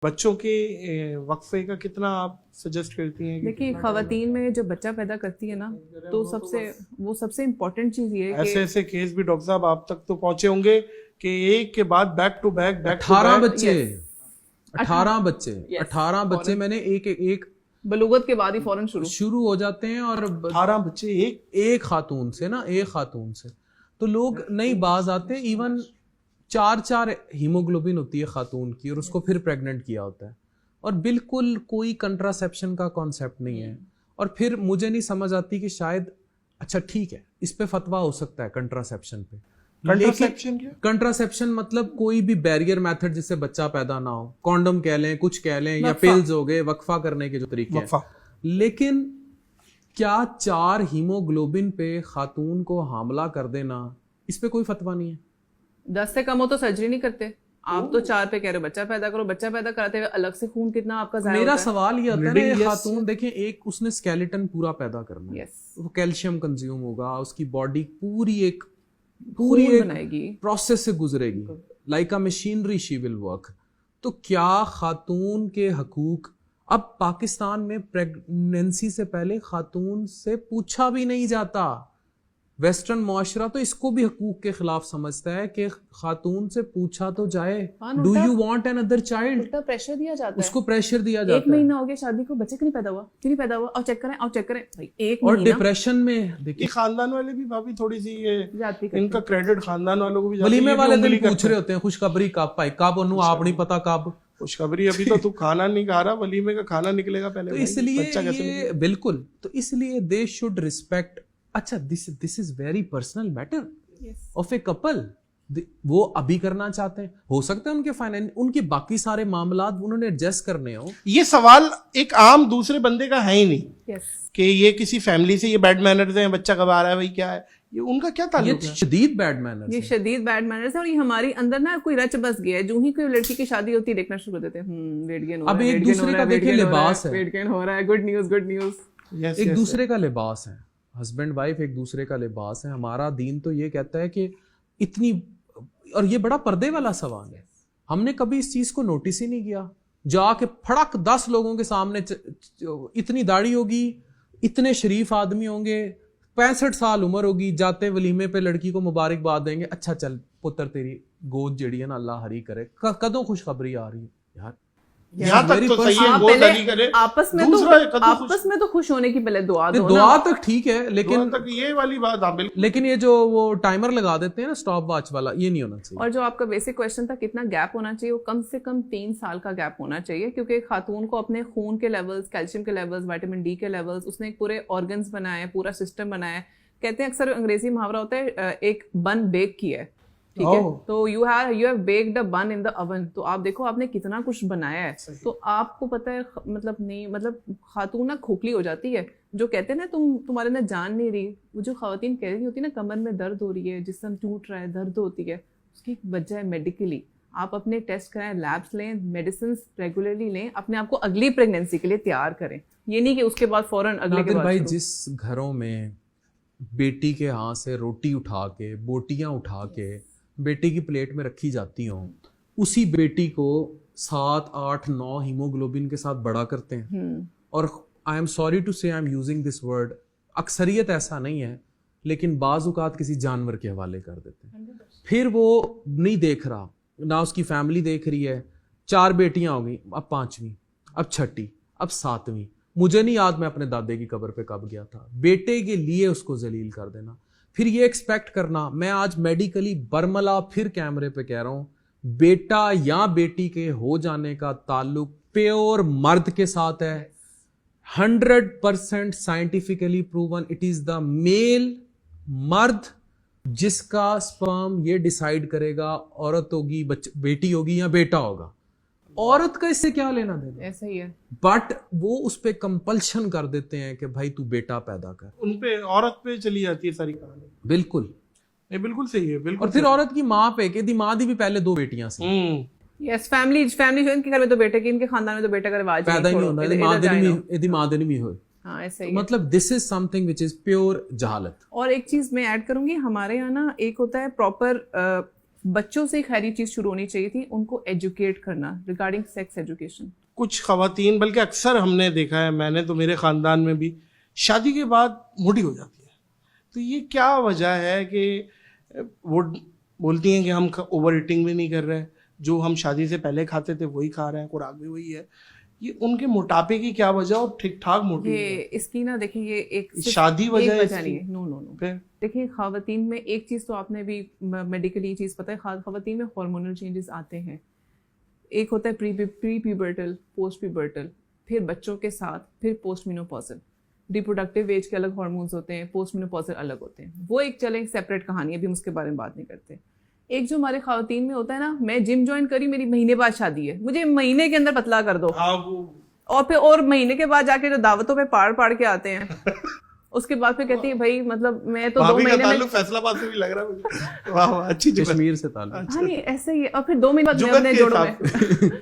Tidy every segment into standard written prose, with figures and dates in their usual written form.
بچوں کے وقفے کا کتنا آپ سجیسٹ کرتی ہیں؟ دیکھیے خواتین میں جب بچہ پیدا کرتی ہے نا تو سب سے امپورٹنٹ چیز یہ ہے کہ ایسے کیس بھی ڈاکٹر صاحب آپ تک تو پہنچے ہوں گے کہ ایک کے بعد بیک ٹو بیک 18 بچے میں نے ایک بلوغت کے بعد ہی فوراً شروع ہو جاتے ہیں، اور 18 بچے ایک خاتون سے تو لوگ نہیں باز آتے. ایون 4 ہیموگلوبن ہوتی ہے خاتون کی، اور اس کو پھر پریگننٹ کیا ہوتا ہے، اور بالکل کوئی کنٹراسیپشن کا کانسیپٹ نہیں ہے. اور پھر مجھے نہیں سمجھ آتی کہ شاید اچھا ٹھیک ہے اس پہ فتویٰ ہو سکتا ہے کنٹراسیپشن پہ. کنٹراسیپشن مطلب کوئی بھی بیریئر میتھڈ جس سے بچہ پیدا نہ ہو، کانڈم کہہ لیں، کچھ کہہ لیں، یا پلز ہو گئے، وقفہ کرنے کے جو طریقے ہیں. لیکن کیا 4 ہیموگلوبن پہ خاتون کو حاملہ کر دینا، اس پہ کوئی فتویٰ نہیں ہے؟ 10 سے کم ہو تو سرجری نہیں کرتے آپ، تو 4 پہ کہہ رہے بچہ پیدا کرو. بچہ پیدا کراتے ہوئے الگ سے خون کتنا آپ کا ضائع ہوتا ہے. میرا سوال یہ ہوتا ہے نا، خاتون دیکھیں ایک اس نے اسکیلیٹن پورا پیدا کرنا ہے، وہ کیلشیم کنزیوم ہوگا، اس کی باڈی پوری ایک بنائے گی، پروسیس سے گزرے گی، like a machinery she will work. تو کیا خاتون کے حقوق، اب پاکستان میں پریگنینسی سے پہلے خاتون سے پوچھا بھی نہیں جاتا. ویسٹرن معاشرہ تو اس کو بھی حقوق کے خلاف سمجھتا ہے کہ خاتون سے پوچھا تو جائے، do you want an other child, pressure دیا جاتا ہے، اس کو پریشر دیا جاتا ہے. 1 مہینہ ہو گیا شادی کو، بچہ کیوں نہیں پیدا ہوا، اور چیک کریں ایک اور مہینہ. ڈپریشن میں دیکھیے خاندان والے بھی بھابھی تھوڑی سی ان کا کریڈٹ خاندان والوں کو بھی ولیمے والے دن پوچھ رہے ہوتے ہیں خوشخبری کب پائی، کب انہوں آپ نہیں پتا کب خوشخبری، ابھی تو کھانا نہیں کھا رہا، ولیمے کا کھانا نکلے گا پہلے. تو اس لیے بالکل، تو اس لیے دے شوڈ ریسپیکٹ. اچھا this is very personal matter of a couple. وہ ابھی کرنا چاہتے ہیں، ہو سکتا ہے ان کے باقی سارے معاملات انہوں نے ایڈجسٹ کرنے ہوں. یہ سوال ایک عام دوسرے بندے کا ہے ہی نہیں کہ یہ کسی فیملی سے یہ بیڈ مینرز ہیں، بچہ کب آ رہا ہے، بھائی کیا ہے، یہ ان کا کیا تعلق ہے؟ یہ شدید بیڈ مینرز، یہ شدید بیڈ مینرز ہے. اور یہ ہماری اندر نا کوئی رچ بس گیا ہے، جو ہی کوئی لڑکی کی شادی ہوتی ہے دیکھنا شروع کر دیتے ہیں ویٹ گین ہو رہا ہے، اب ایک دوسرے کا دیکھیں لباس ہے، ویٹ گین ہو رہا ہے، گڈ نیوز. ایک دوسرے کا لباس ہے، ہسبینڈ وائف ایک دوسرے کا لباس ہے. ہمارا دین تو یہ کہتا ہے کہ اتنی، اور یہ بڑا پردے والا سوال ہے، ہم نے کبھی اس چیز کو نوٹس ہی نہیں کیا. جا کے پھڑک 10 لوگوں کے سامنے اتنی داڑھی ہوگی، اتنے شریف آدمی ہوں گے، 65 سال عمر ہوگی، جاتے ولیمے پہ لڑکی کو مبارکباد دیں گے، اچھا چل پتر تیری گود جڑی ہے نا اللہ ہری کرے. کدوں خوشخبری آ رہی ہے یار؟ آپس میں تو خوش ہونے کی پہلے دعا تک ٹھیک ہے، لیکن یہ جو وہ ٹائمر لگا دیتے ہیں نا اسٹاپ واچ والا، یہ نہیں ہونا چاہیے. اور جو آپ کا بیسک کویشچن تھا کتنا گیپ ہونا چاہیے، وہ کم سے کم 3 سال کا گیپ ہونا چاہیے، کیونکہ خاتون کو اپنے خون کے لیولز، کیلشیم کے لیولز، وٹامن ڈی کے لیولز، اس نے ایک پورے آرگنز بنائے، پورا سسٹم بنایا ہے. کہتے ہیں اکثر انگریزی محاورہ ہوتا ہے ایک بن بیک کیا ہے، ٹھیک ہے، تو you have baked a bun in the oven. تو آپ دیکھو آپ نے کتنا کچھ بنایا ہے. تو آپ کو پتہ ہے مطلب خاتون نا کھوکھلی ہو جاتی ہے، جو کہتے ہیں نا تمہارے اندر جان نہیں رہی. وہ جو خواتین کہہ رہی ہوتی ہے نا کمر میں درد ہو رہی ہے، جسم ٹوٹ رہا ہے، درد ہوتی ہے، اس کی ایک وجہ ہے میڈیکلی. آپ اپنے ٹیسٹ کرائیں، لیبس لیں، میڈیسنس ریگولرلی لیں، اپنے آپ کو اگلی پریگنینسی کے لیے تیار کریں. یہ نہیں کہ اس کے بعد فوراً اگلے کے بعد. بھائی جس گھروں میں بیٹی کے ہاتھ سے روٹی اٹھا کے، بوٹیاں اٹھا کے بیٹی کی پلیٹ میں رکھی جاتی ہوں، اسی بیٹی کو 7, 8, 9 ہیموگلوبن کے ساتھ بڑا کرتے ہیں. اور آئی ایم سوری ٹو سے I am using this word, اکثریت ایسا نہیں ہے، لیکن بعض اوقات کسی جانور کے حوالے کر دیتے ہیں. پھر وہ نہیں دیکھ رہا، نہ اس کی فیملی دیکھ رہی ہے. 4 بیٹیاں ہو گئیں، اب 5ویں، اب 6ٹی، اب 7ویں. مجھے نہیں یاد میں اپنے دادے کی قبر پہ کب گیا تھا. بیٹے کے لیے اس کو ذلیل کر دینا، پھر یہ ایکسپیکٹ کرنا. میں آج میڈیکلی برملا پھر کیمرے پہ کہہ رہا ہوں، بیٹا یا بیٹی کے ہو جانے کا تعلق پیور مرد کے ساتھ ہے. 100% سائنٹیفکلی پروون، اٹ از دا میل، مرد جس کا سپرم یہ ڈیسائیڈ کرے گا عورت ہوگی، بیٹی ہوگی یا بیٹا ہوگا. عورت کا اس سے کیا لینا دینا، ایسا ہی ہے. بٹ وہ اس پہ کمپلشن کر دیتے ہیں کہ بھائی تو بیٹا پیدا کر. ان پہ عورت پہ چلی جاتی ہے ساری کہانی. بالکل بالکل صحیح ہے، بالکل. اور پھر عورت کی ماں پہ کہ دی ماں دی بھی پہلے 2 بیٹیاں سی. یس، فیملی جو ان کے گھر میں تو بیٹے کی، ان کے خاندان میں تو بیٹا کا رواج پیدا ہی نہیں ہوتا، دی ماں دن بھی ہوئے. ہاں ایسا ہی، مطلب دس از some thing which is pure جہالت. اور ایک چیز میں ایڈ کروں گی، ہمارے یہاں نا ایک ہوتا ہے پراپر بچوں سے خیری چیز شروع ہونی چاہیے تھی, ان کو ایجوکیٹ کرنا ریگارڈنگ سیکس ایجوکیشن. کچھ خواتین, بلکہ اکثر ہم نے دیکھا ہے, میں نے تو میرے خاندان میں بھی, شادی کے بعد موٹی ہو جاتی ہے. تو یہ کیا وجہ ہے کہ وہ بولتی ہیں کہ ہم اوور ایٹنگ بھی نہیں کر رہے, جو ہم شادی سے پہلے کھاتے تھے وہی کھا رہے ہیں, خوراک بھی وہی ہے. یہ ان کے موٹاپے کی کیا وجہ, اور ٹھیک ٹھاک موٹی یہ اس کی نا دیکھیں, یہ ایک شادی وجہ نہیں ہے. نو. دیکھیں خواتین میں ایک چیز تو آپ نے بھی میڈیکلی یہ چیز پتہ ہے, خواتین میں ہارمونل چینجز آتے ہیں. ایک ہوتا ہے پری پیوبرٹل, پوسٹ پیوبرٹل, پھر بچوں کے ساتھ, پھر پوسٹ مینوپوزل. ریپروڈکٹیو ایج کے الگ ہارمونس ہوتے ہیں, پوسٹ مینوپوزل الگ ہوتے ہیں. وہ ایک چلیں سیپریٹ کہانی ہے, ابھی ہم اس کے بارے میں بات نہیں کرتے. ایک جو ہمارے خواتین میں ہوتا ہے نا, میں جم جوائن کری, میری مہینے بعد شادی ہے, مجھے مہینے کے اندر پتلا کر دو, اور پھر اور مہینے کے بعد جا کے جو دعوتوں پہ پاڑ کے آتے ہیں, اس کے بعد پھر کہتی ہے بھائی مطلب میں تو 2 مہینے میں, فیصلہ باد سے بھی لگ رہا ہے مجھے, واہ واہ اچھی کشمیر سے تعلق. ہاں نہیں ایسے ہی. اور پھر 2 مہینے بعد میں اپنے جوڑوں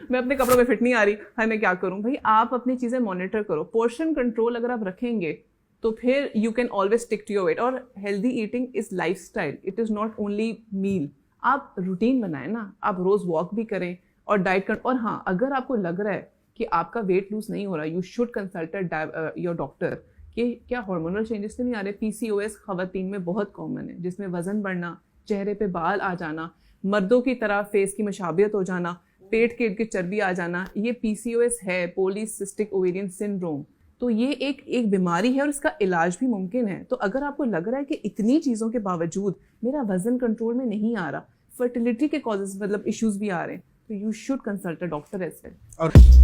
میں اپنے کپڑوں میں فٹ نہیں آ رہی, ہاں میں کیا کروں. بھائی آپ اپنی چیزیں مانیٹر کرو, پورشن کنٹرول اگر آپ رکھیں گے تو پھر you can always stick to your weight. اور healthy eating is lifestyle, it is not only meal. آپ روٹین بنائیں نا, آپ روز واک بھی کریں اور ڈائٹ کر. اور ہاں اگر آپ کو لگ رہا ہے کہ آپ کا ویٹ لوز نہیں ہو رہا, you should consult your doctor کہ کیا ہارمونل چینجز تو نہیں آ رہے. پی سی او ایس خواتین میں بہت کامن ہے, جس میں وزن بڑھنا, چہرے پہ بال آ جانا, مردوں کی طرح فیس کی مشابہت ہو جانا, پیٹ کے ارد گرد چربی آ جانا. یہ پی سی او ایس ہے, پولی سسٹک اوویرین سنڈروم. تو یہ ایک بیماری ہے اور اس کا علاج بھی ممکن ہے. تو اگر آپ کو لگ رہا ہے کہ اتنی چیزوں کے باوجود میرا وزن کنٹرول میں نہیں آ رہا, فرٹیلیٹی کے کازز مطلب ایشوز بھی آ رہے ہیں, تو you should consult a doctor as well.